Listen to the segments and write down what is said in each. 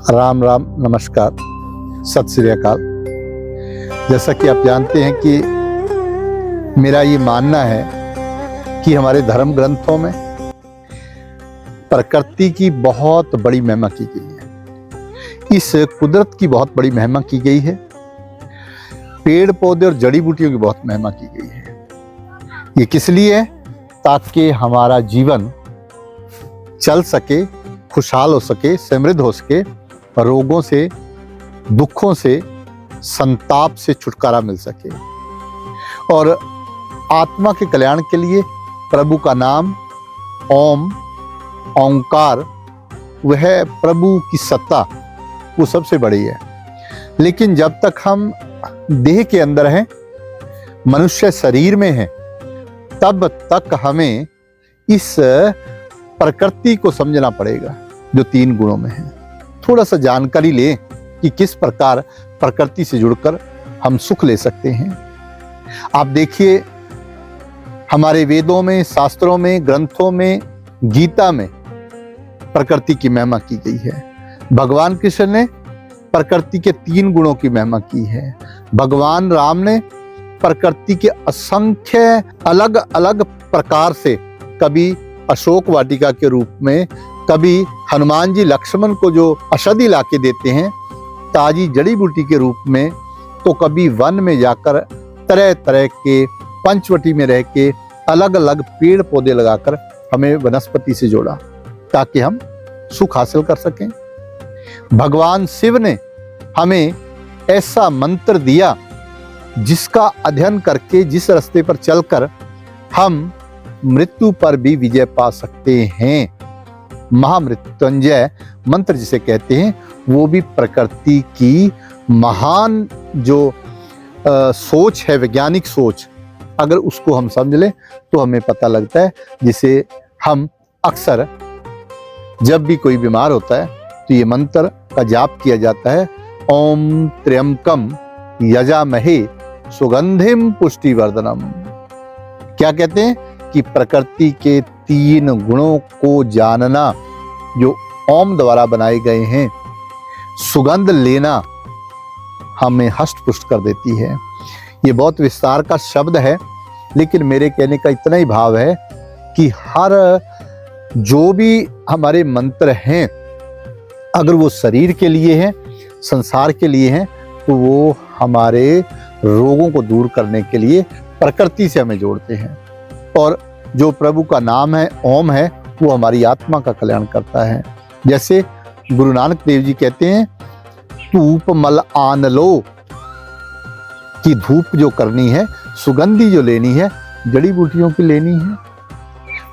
राम राम, नमस्कार, सत श्री अकाल। जैसा कि आप जानते हैं कि मेरा ये मानना है कि हमारे धर्म ग्रंथों में प्रकृति की बहुत बड़ी महिमा की गई है। इस कुदरत की बहुत बड़ी महिमा की गई है। पेड़ पौधे और जड़ी बूटियों की बहुत महिमा की गई है। ये किस लिए है? ताकि हमारा जीवन चल सके, खुशहाल हो सके, समृद्ध हो सके, रोगों से, दुखों से, संताप से छुटकारा मिल सके। और आत्मा के कल्याण के लिए प्रभु का नाम ओम, ओंकार, वह प्रभु की सत्ता, वो सबसे बड़ी है। लेकिन जब तक हम देह के अंदर हैं, मनुष्य शरीर में हैं, तब तक हमें इस प्रकृति को समझना पड़ेगा जो 3 गुणों में है। थोड़ा सा जानकारी लें कि किस प्रकार प्रकृति से जुड़कर हम सुख ले सकते हैं। आप देखिए, हमारे वेदों में, शास्त्रों में, ग्रंथों में, गीता में प्रकृति की महिमा की गई है। भगवान कृष्ण ने प्रकृति के 3 गुणों की महिमा की है। भगवान राम ने प्रकृति के असंख्य अलग अलग प्रकार से, कभी अशोक वाटिका के रूप में, कभी हनुमान जी लक्ष्मण को जो औषधि लाके देते हैं ताजी जड़ी बूटी के रूप में, तो कभी वन में जाकर तरह तरह के पंचवटी में रह के अलग अलग पेड़ पौधे लगाकर हमें वनस्पति से जोड़ा ताकि हम सुख हासिल कर सकें। भगवान शिव ने हमें ऐसा मंत्र दिया जिसका अध्ययन करके, जिस रास्ते पर चलकर हम मृत्यु पर भी विजय पा सकते हैं। महामृत्युंजय मंत्र जिसे कहते हैं, वो भी प्रकृति की महान जो सोच है, वैज्ञानिक सोच, अगर उसको हम समझ लें तो हमें पता लगता है। जिसे हम अक्सर जब भी कोई बीमार होता है तो ये मंत्र का जाप किया जाता है, ओम त्र्यंबकम यजामहे सुगंधिम पुष्टिवर्धनम। क्या कहते हैं कि प्रकृति के 3 गुणों को जानना जो ओम द्वारा बनाए गए हैं, सुगंध लेना हमें हष्ट पुष्ट कर देती है। ये बहुत विस्तार का शब्द है, लेकिन मेरे कहने का इतना ही भाव है कि हर जो भी हमारे मंत्र हैं, अगर वो शरीर के लिए हैं, संसार के लिए हैं, तो वो हमारे रोगों को दूर करने के लिए प्रकृति से हमें जोड़ते हैं। और जो प्रभु का नाम है, ओम है, वो हमारी आत्मा का कल्याण करता है। जैसे गुरु नानक देव जी कहते हैं, धूप मल आन लो, कि धूप जो करनी है, सुगंधी जो लेनी है, जड़ी बूटियों की लेनी है।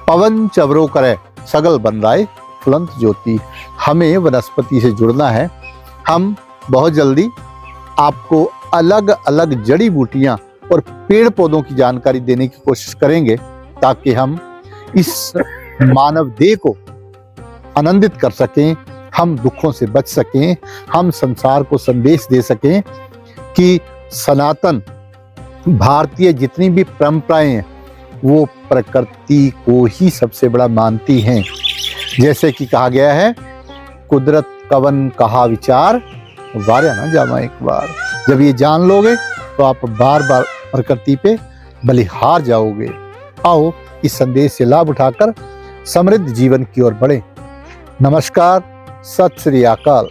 पवन चवरो करे सगल बन राय फुलंत ज्योति। हमें वनस्पति से जुड़ना है। हम बहुत जल्दी आपको अलग अलग जड़ी बूटियां और पेड़ पौधों की जानकारी देने की कोशिश करेंगे ताकि हम इस मानव देह को आनंदित कर सकें, हम दुखों से बच सकें, हम संसार को संदेश दे सकें कि सनातन भारतीय जितनी भी परंपराएं हैं वो प्रकृति को ही सबसे बड़ा मानती हैं। जैसे कि कहा गया है, कुदरत कवन कहा विचार, वार्या ना जामा एक बार। जब ये जान लोगे तो आप बार बार प्रकृति पे बलिहार जाओगे। आओ इस संदेश से लाभ उठाकर समृद्ध जीवन की ओर बढ़े। नमस्कार, सत श्री अकाल।